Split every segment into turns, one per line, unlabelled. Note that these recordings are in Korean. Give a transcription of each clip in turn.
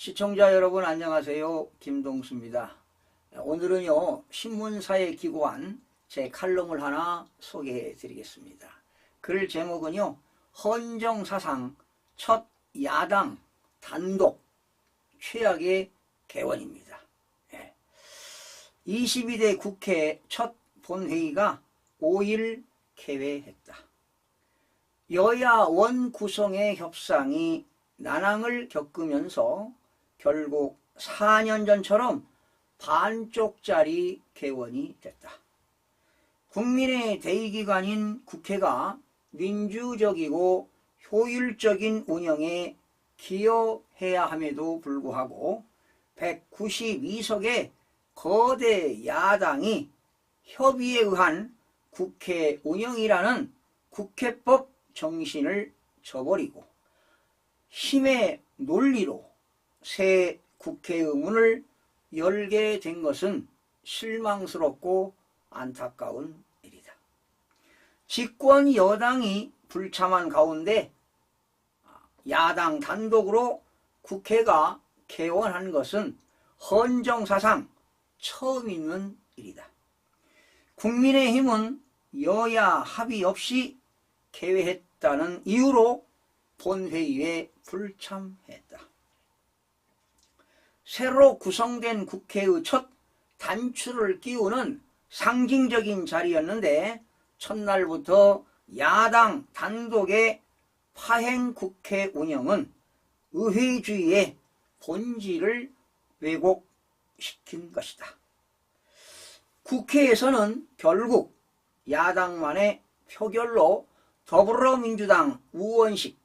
시청자 여러분 안녕하세요. 김동수입니다. 오늘은요 신문사에 기고한 제 칼럼을 하나 소개해 드리겠습니다. 글 제목은요 헌정사상 첫 야당 단독 최악의 개원입니다. 22대 국회 첫 본회의가 5일 개회했다. 여야 원구성의 협상이 난항을 겪으면서 결국 4년 전처럼 반쪽짜리 개원이 됐다. 국민의 대의기관인 국회가 민주적이고 효율적인 운영에 기여해야 함에도 불구하고 192석의 거대 야당이 협의에 의한 국회 운영이라는 국회법 정신을 저버리고 힘의 논리로 새 국회의 문을 열게 된 것은 실망스럽고 안타까운 일이다. 집권 여당이 불참한 가운데 야당 단독으로 국회가 개원한 것은 헌정사상 처음 있는 일이다. 국민의힘은 여야 합의 없이 개회했다는 이유로 본회의에 불참했다. 새로 구성된 국회의 첫 단추를 끼우는 상징적인 자리였는데 첫날부터 야당 단독의 파행 국회 운영은 의회주의의 본질을 왜곡시킨 것이다. 국회에서는 결국 야당만의 표결로 더불어민주당 우원식,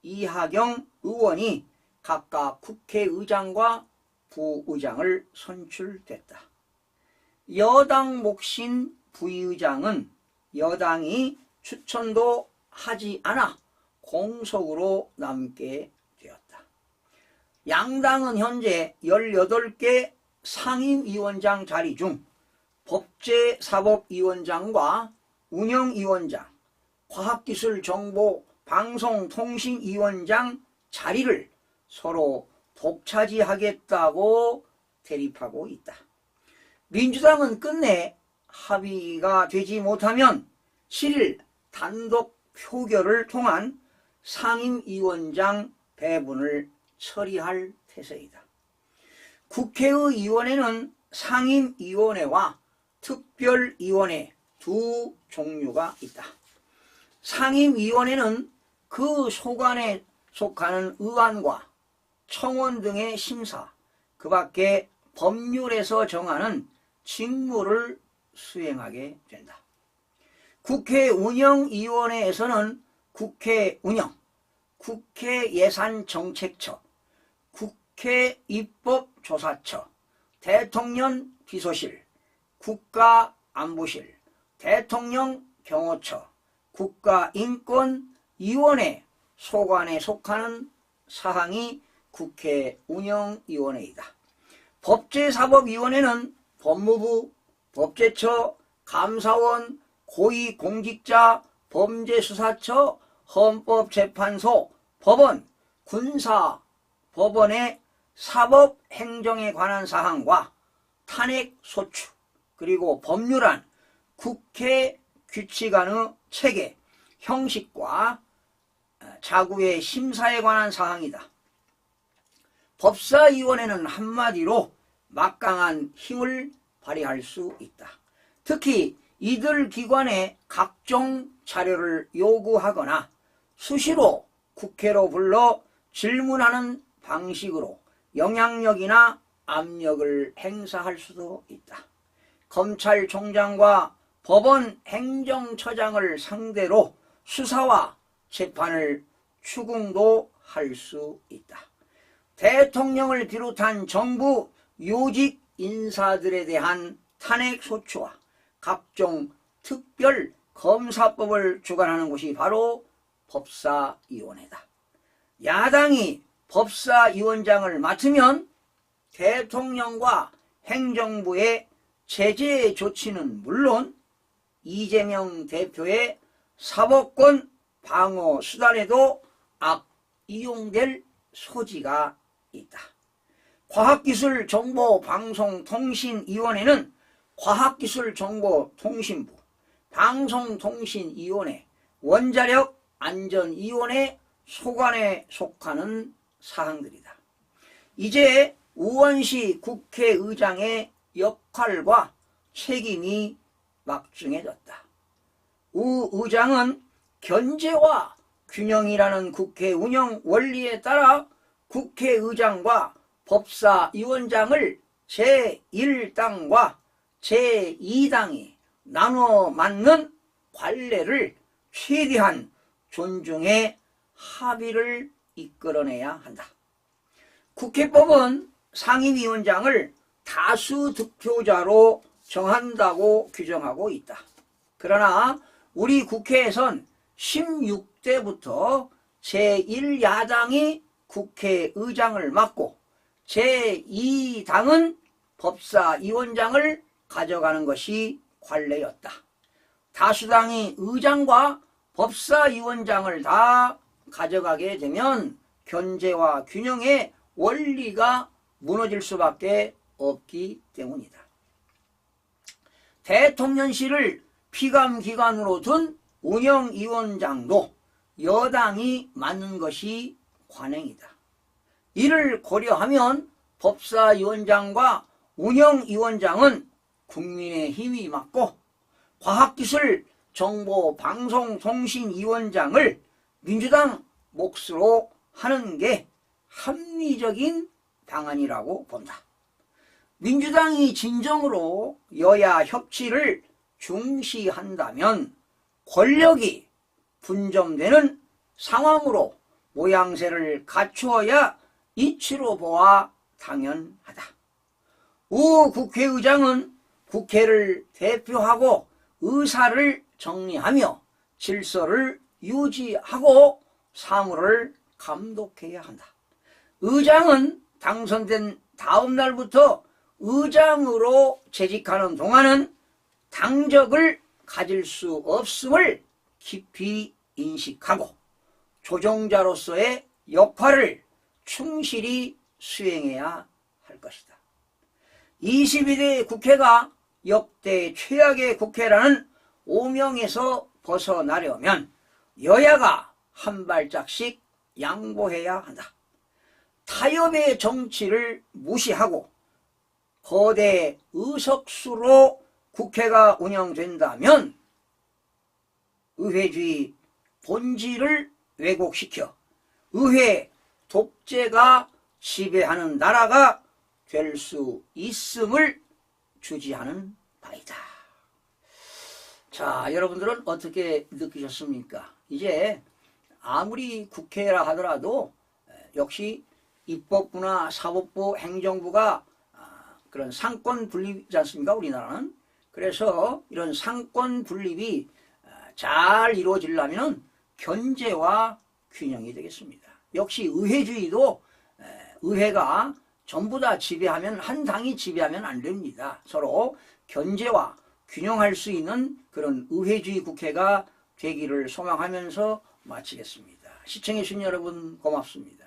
이하경 의원이 각각 국회의장과 부의장을 선출됐다. 여당 몫인 부의장은 여당이 추천도 하지 않아 공석으로 남게 되었다. 양당은 현재 18개 상임위원장 자리 중 법제사법위원장과 운영위원장, 과학기술정보방송통신위원장 자리를 서로 독차지하겠다고 대립하고 있다. 민주당은 끝내 합의가 되지 못하면 7일 단독 표결을 통한 상임위원장 배분을 처리할 태세이다. 국회의원회는 상임위원회와 특별위원회 두 종류가 있다. 상임위원회는 그 소관에 속하는 의안과 청원 등의 심사, 그 밖에 법률에서 정하는 직무를 수행하게 된다. 국회 운영위원회에서는 국회 운영, 국회 예산정책처, 국회 입법조사처, 대통령 비서실, 국가안보실, 대통령 경호처, 국가인권위원회 소관에 속하는 사항이 국회 운영위원회이다. 법제사법위원회는 법무부, 법제처, 감사원, 고위공직자, 범죄수사처, 헌법재판소, 법원, 군사, 법원의 사법행정에 관한 사항과 탄핵소추, 그리고 법률안, 국회 규칙안의 체계, 형식과 자구의 심사에 관한 사항이다. 법사위원회는 한마디로 막강한 힘을 발휘할 수 있다. 특히 이들 기관에 각종 자료를 요구하거나 수시로 국회로 불러 질문하는 방식으로 영향력이나 압력을 행사할 수도 있다. 검찰총장과 법원 행정처장을 상대로 수사와 재판을 추궁도 할 수 있다. 대통령을 비롯한 정부 요직 인사들에 대한 탄핵소추와 각종 특별 검사법을 주관하는 곳이 바로 법사위원회다. 야당이 법사위원장을 맡으면 대통령과 행정부의 제재 조치는 물론 이재명 대표의 사법권 방어 수단에도 악이용될 소지가 있다. 과학기술정보방송통신위원회는 과학기술정보통신부, 방송통신위원회, 원자력안전위원회 소관에 속하는 사항들이다. 이제 우원시 국회의장의 역할과 책임이 막중해졌다. 우 의장은 견제와 균형이라는 국회 운영 원리에 따라 국회의장과 법사위원장을 제1당과 제2당이 나눠 맡는 관례를 최대한 존중해 합의를 이끌어내야 한다. 국회법은 상임위원장을 다수 득표자로 정한다고 규정하고 있다. 그러나 우리 국회에선 16대부터 제1야당이 국회의장을 맡고 제2당은 법사위원장을 가져가는 것이 관례였다. 다수당이 의장과 법사위원장을 다 가져가게 되면 견제와 균형의 원리가 무너질 수밖에 없기 때문이다. 대통령실을 피감기관으로 둔 운영위원장도 여당이 맡는 것이 관행이다. 이를 고려하면 법사위원장과 운영위원장은 국민의힘이 맡고 과학기술정보방송통신위원장을 민주당 몫으로 하는 게 합리적인 방안이라고 본다. 민주당이 진정으로 여야 협치를 중시한다면 권력이 분점되는 상황으로 모양새를 갖추어야 이치로 보아 당연하다. 우 국회의장은 국회를 대표하고 의사를 정리하며 질서를 유지하고 사무를 감독해야 한다. 의장은 당선된 다음 날부터 의장으로 재직하는 동안은 당적을 가질 수 없음을 깊이 인식하고 조종자로서의 역할을 충실히 수행해야 할 것이다. 22대 국회가 역대 최악의 국회라는 오명에서 벗어나려면 여야가 한 발짝씩 양보해야 한다. 타협의 정치를 무시하고 거대 의석수로 국회가 운영된다면 의회주의 본질을 왜곡시켜 의회 독재가 지배하는 나라가 될 수 있음을 주지하는 바이다. 자, 여러분들은 어떻게 느끼셨습니까? 이제 아무리 국회라 하더라도 역시 입법부나 사법부, 행정부가 그런 상권 분립이지 않습니까? 우리나라는. 그래서 이런 상권 분립이 잘 이루어지려면 견제와 균형이 되겠습니다. 역시 의회주의도 의회가 전부 다 지배하면, 한 당이 지배하면 안 됩니다. 서로 견제와 균형할 수 있는 그런 의회주의 국회가 되기를 소망하면서 마치겠습니다. 시청해 주신 여러분 고맙습니다.